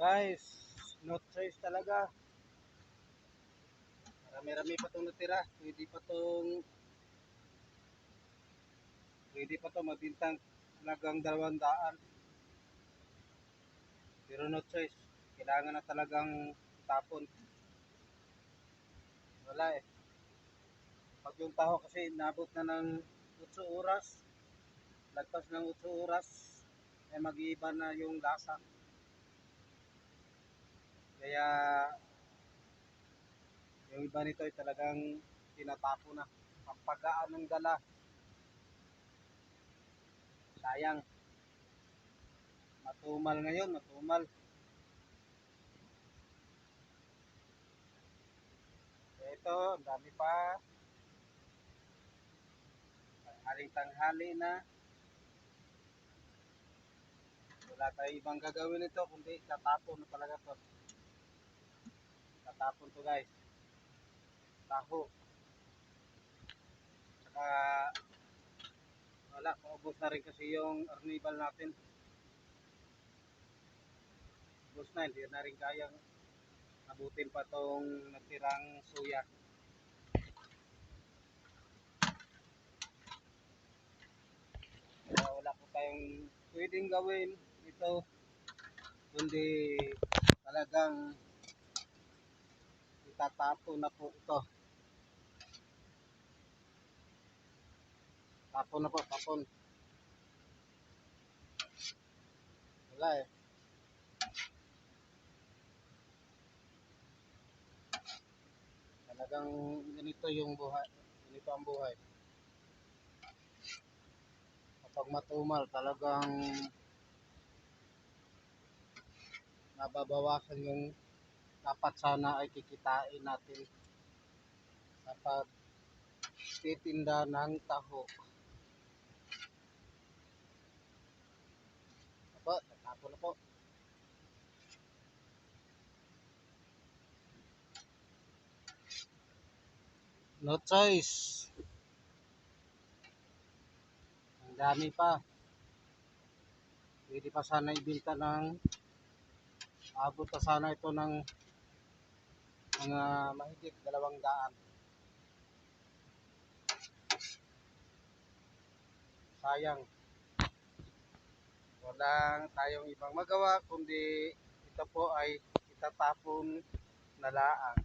Guys, no choice talaga. Marami-rami pa itong natira. Pwede pa to magbintang talagang 200. Pero no choice. Kailangan na talagang tapon. Wala eh. Pag yung taho kasi nabot na ng 8 oras, lagpas ng 8 oras, ay mag-iiba na yung lasa. Kaya yung iba nito ay talagang tinatapo na. Ang pagkaan ng dala, sayang. Matumal ngayon, matumal. Ito, ang dami pa. Tanghali na. Wala tayong ibang gagawin nito kundi tatapon na talaga to. Tatapon to guys. Taho. Saka wala, paubos na rin kasi yung arnibal natin. Ubos na, hindi na rin kayang abutin pa tong natirang suya. Kaya wala po tayong pwedeng gawin ito kundi talagang itatapon na po ito. Tapon na po, tapon. Wala eh. Talagang ganito yung buhay. Ganito ang buhay. Kapag matumal, talagang nababawasan yung dapat sana ay kikitain natin sa pagtitinda ng taho. Apo, tapon na po. No choice. Ang dami pa. Pwede pa sana ibenta ng abot pa sana ito ng mga mahigit 200. Sayang. Walang tayong ibang magawa kundi ito po ay itatapon na laang.